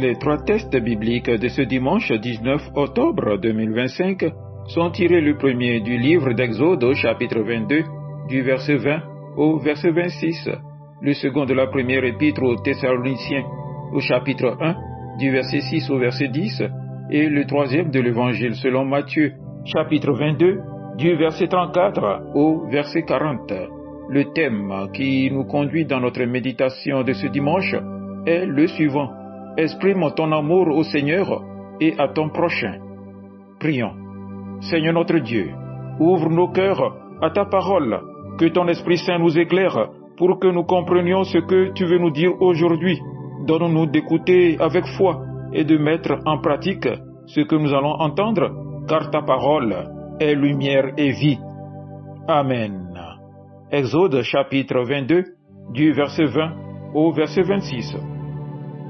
Les trois textes bibliques de ce dimanche 19 octobre 2025 sont tirés le premier du livre d'Exode au chapitre 22, du verset 20 au verset 26, le second de la première épître aux Thessaloniciens au chapitre 1, du verset 6 au verset 10, et le troisième de l'évangile selon Matthieu, chapitre 22, du verset 34 au verset 40. Le thème qui nous conduit dans notre méditation de ce dimanche est le suivant. Exprime ton amour au Seigneur et à ton prochain. Prions. Seigneur notre Dieu, ouvre nos cœurs à ta parole, que ton Esprit Saint nous éclaire pour que nous comprenions ce que tu veux nous dire aujourd'hui. Donne-nous d'écouter avec foi et de mettre en pratique ce que nous allons entendre, car ta parole est lumière et vie. Amen. Exode chapitre 22, du verset 20 au verset 26.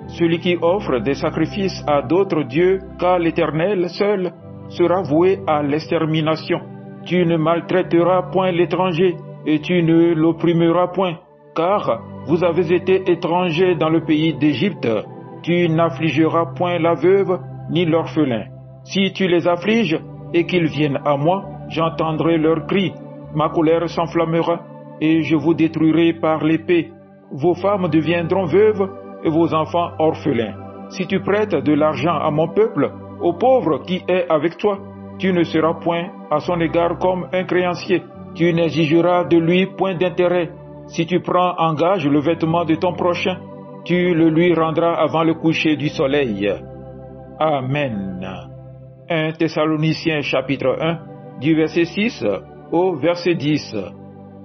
Celui qui offre des sacrifices à d'autres dieux qu'à l'Éternel seul sera voué à l'extermination. Tu ne maltraiteras point l'étranger et tu ne l'opprimeras point, car vous avez été étrangers dans le pays d'Égypte. Tu n'affligeras point la veuve ni l'orphelin. Si tu les affliges et qu'ils viennent à moi, j'entendrai leurs cris. Ma colère s'enflammera et je vous détruirai par l'épée. Vos femmes deviendront veuves et vos enfants orphelins. Si tu prêtes de l'argent à mon peuple, au pauvre qui est avec toi, tu ne seras point à son égard comme un créancier. Tu n'exigeras de lui point d'intérêt. Si tu prends en gage le vêtement de ton prochain, tu le lui rendras avant le coucher du soleil. Amen. 1 Thessaloniciens chapitre 1, du verset 6 au verset 10.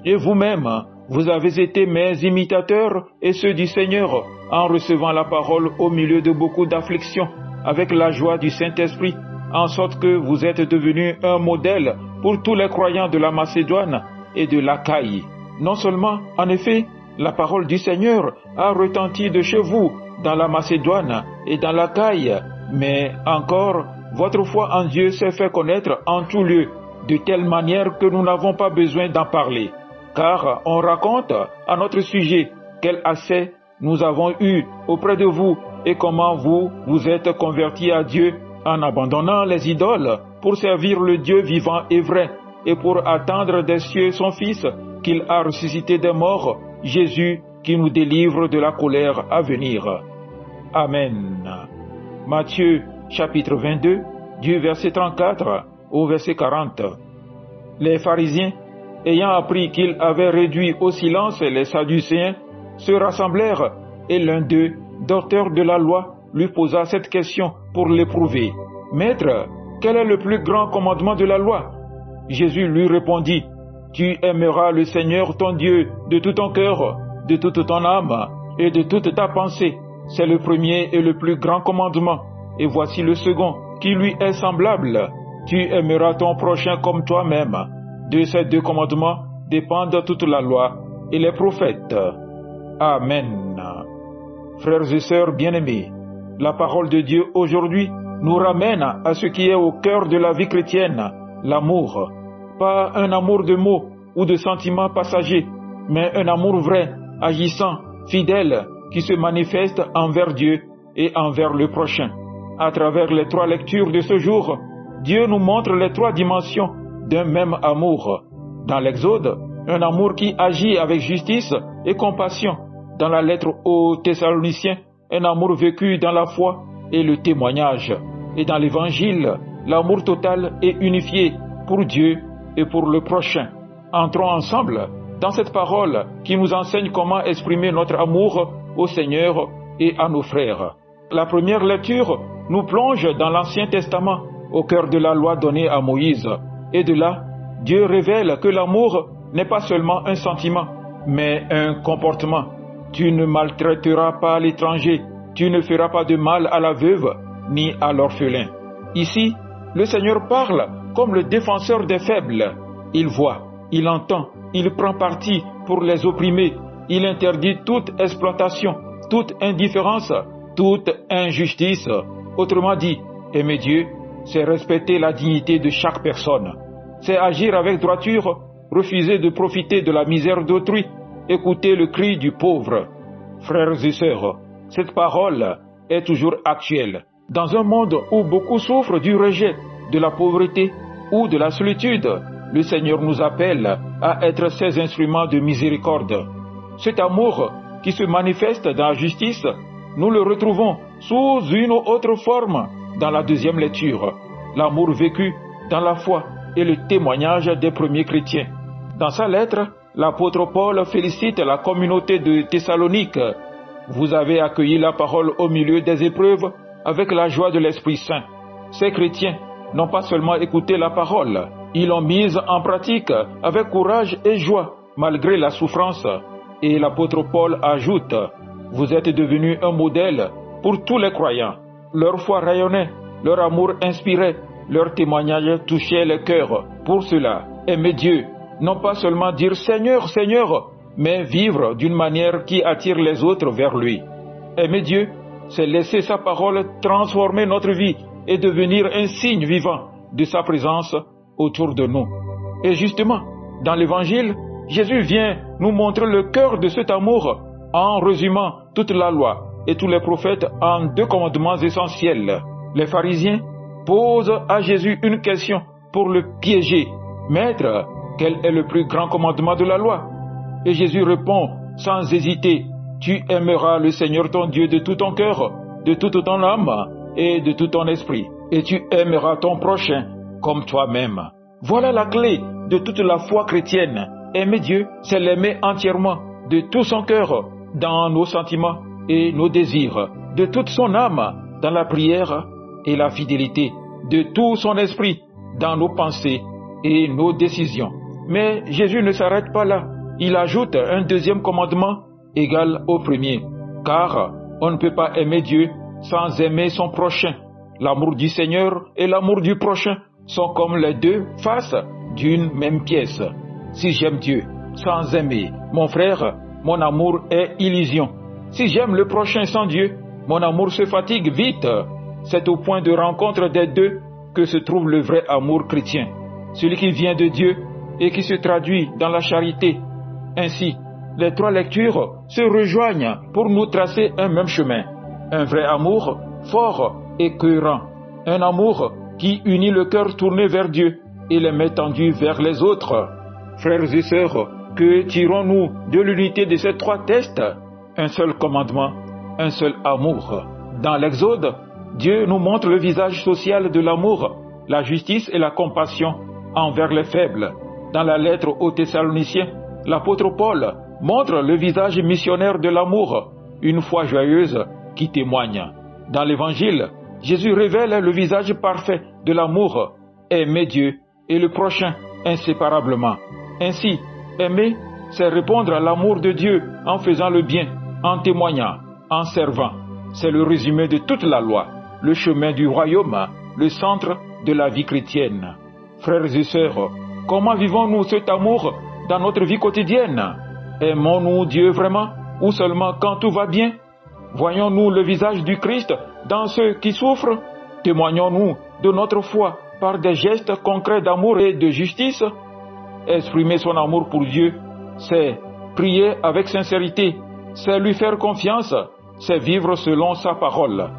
Et vous-même, vous avez été mes imitateurs et ceux du Seigneur, en recevant la parole au milieu de beaucoup d'afflictions, avec la joie du Saint-Esprit, en sorte que vous êtes devenus un modèle pour tous les croyants de la Macédoine et de l'Achaïe. Non seulement, en effet, la parole du Seigneur a retenti de chez vous, dans la Macédoine et dans l'Achaïe, mais encore, votre foi en Dieu s'est fait connaître en tout lieu, de telle manière que nous n'avons pas besoin d'en parler. Car on raconte à notre sujet quel accès nous avons eu auprès de vous et comment vous vous êtes convertis à Dieu en abandonnant les idoles pour servir le Dieu vivant et vrai et pour attendre des cieux son Fils qu'il a ressuscité des morts, Jésus qui nous délivre de la colère à venir. Amen. Matthieu chapitre 22 du verset 34 au verset 40. Les pharisiens, ayant appris qu'il avait réduit au silence les Sadducéens, se rassemblèrent et l'un d'eux, docteur de la loi, lui posa cette question pour l'éprouver. « Maître, quel est le plus grand commandement de la loi ?» Jésus lui répondit, « Tu aimeras le Seigneur ton Dieu de tout ton cœur, de toute ton âme et de toute ta pensée. C'est le premier et le plus grand commandement. Et voici le second, qui lui est semblable. Tu aimeras ton prochain comme toi-même. De ces deux commandements dépendent toute la loi et les prophètes. » Amen. Frères et sœurs bien-aimés, la parole de Dieu aujourd'hui nous ramène à ce qui est au cœur de la vie chrétienne, l'amour. Pas un amour de mots ou de sentiments passagers, mais un amour vrai, agissant, fidèle, qui se manifeste envers Dieu et envers le prochain. À travers les trois lectures de ce jour, Dieu nous montre les trois dimensions d'un même amour. Dans l'Exode, un amour qui agit avec justice et compassion. Dans la lettre aux Thessaloniciens, un amour vécu dans la foi et le témoignage. Et dans l'Évangile, l'amour total et unifié pour Dieu et pour le prochain. Entrons ensemble dans cette parole qui nous enseigne comment exprimer notre amour au Seigneur et à nos frères. La première lecture nous plonge dans l'Ancien Testament, au cœur de la loi donnée à Moïse. Et de là, Dieu révèle que l'amour n'est pas seulement un sentiment, mais un comportement. Tu ne maltraiteras pas l'étranger, tu ne feras pas de mal à la veuve, ni à l'orphelin. Ici, le Seigneur parle comme le défenseur des faibles. Il voit, il entend, il prend parti pour les opprimés. Il interdit toute exploitation, toute indifférence, toute injustice. Autrement dit, aimer Dieu, c'est respecter la dignité de chaque personne. C'est agir avec droiture, refuser de profiter de la misère d'autrui, écouter le cri du pauvre. Frères et sœurs, cette parole est toujours actuelle. Dans un monde où beaucoup souffrent du rejet, de la pauvreté ou de la solitude, le Seigneur nous appelle à être ses instruments de miséricorde. Cet amour qui se manifeste dans la justice, nous le retrouvons sous une autre forme dans la deuxième lecture, l'amour vécu dans la foi et le témoignage des premiers chrétiens. Dans sa lettre, l'apôtre Paul félicite la communauté de Thessalonique. Vous avez accueilli la parole au milieu des épreuves avec la joie de l'Esprit Saint. Ces chrétiens n'ont pas seulement écouté la parole, ils l'ont mise en pratique avec courage et joie malgré la souffrance. Et l'apôtre Paul ajoute, vous êtes devenus un modèle pour tous les croyants. Leur foi rayonnait, leur amour inspirait, leur témoignage touchait le cœur. Pour cela, aimer Dieu, non pas seulement dire Seigneur, Seigneur, mais vivre d'une manière qui attire les autres vers lui. Aimer Dieu, c'est laisser sa parole transformer notre vie et devenir un signe vivant de sa présence autour de nous. Et justement, dans l'Évangile, Jésus vient nous montrer le cœur de cet amour en résumant toute la loi et tous les prophètes en 2 commandements essentiels. Les pharisiens posent à Jésus une question pour le piéger. Maître, quel est le plus grand commandement de la loi? Et Jésus répond sans hésiter, tu aimeras le Seigneur ton Dieu de tout ton cœur, de toute ton âme et de tout ton esprit. Et tu aimeras ton prochain comme toi-même. Voilà la clé de toute la foi chrétienne. Aimer Dieu, c'est l'aimer entièrement, de tout son cœur, dans nos sentiments et nos désirs, de toute son âme, dans la prière et la fidélité, de tout son esprit, dans nos pensées et nos décisions. Mais Jésus ne s'arrête pas là. Il ajoute un deuxième commandement égal au premier, car on ne peut pas aimer Dieu sans aimer son prochain. L'amour du Seigneur et l'amour du prochain sont comme les deux faces d'une même pièce. Si j'aime Dieu sans aimer mon frère, mon amour est illusion. Si j'aime le prochain sans Dieu, mon amour se fatigue vite. C'est au point de rencontre des deux que se trouve le vrai amour chrétien, celui qui vient de Dieu et qui se traduit dans la charité. Ainsi, les 3 lectures se rejoignent pour nous tracer un même chemin. Un vrai amour fort et cohérent. Un amour qui unit le cœur tourné vers Dieu et les mains tendues vers les autres. Frères et sœurs, que tirons-nous de l'unité de ces 3 textes? Un seul commandement, un seul amour. Dans l'Exode, Dieu nous montre le visage social de l'amour, la justice et la compassion envers les faibles. Dans la lettre aux Thessaloniciens, l'apôtre Paul montre le visage missionnaire de l'amour, une foi joyeuse qui témoigne. Dans l'Évangile, Jésus révèle le visage parfait de l'amour, aimer Dieu et le prochain inséparablement. Ainsi, aimer, c'est répondre à l'amour de Dieu en faisant le bien, en témoignant, en servant. C'est le résumé de toute la loi, le chemin du royaume, le centre de la vie chrétienne. Frères et sœurs, comment vivons-nous cet amour dans notre vie quotidienne? Aimons-nous Dieu vraiment ou seulement quand tout va bien? Voyons-nous le visage du Christ dans ceux qui souffrent? Témoignons-nous de notre foi par des gestes concrets d'amour et de justice? Exprimer son amour pour Dieu, c'est prier avec sincérité, c'est lui faire confiance, c'est vivre selon sa parole.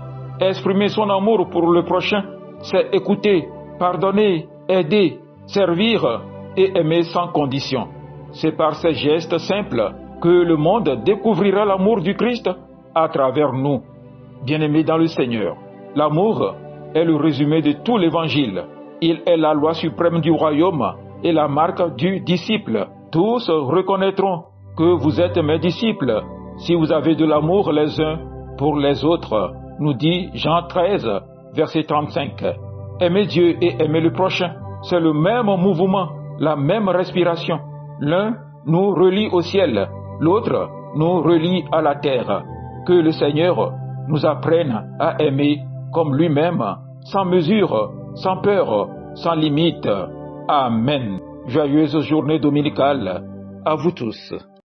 Exprimer son amour pour le prochain, c'est écouter, pardonner, aider, servir et aimer sans condition. C'est par ces gestes simples que le monde découvrira l'amour du Christ à travers nous. Bien-aimés dans le Seigneur, l'amour est le résumé de tout l'Évangile. Il est la loi suprême du royaume et la marque du disciple. Tous reconnaîtront que vous êtes mes disciples si vous avez de l'amour les uns pour les autres, nous dit Jean 13, verset 35. Aimer Dieu et aimer le prochain, c'est le même mouvement, la même respiration. L'un nous relie au ciel, l'autre nous relie à la terre. Que le Seigneur nous apprenne à aimer comme lui-même, sans mesure, sans peur, sans limite. Amen. Joyeuse journée dominicale à vous tous.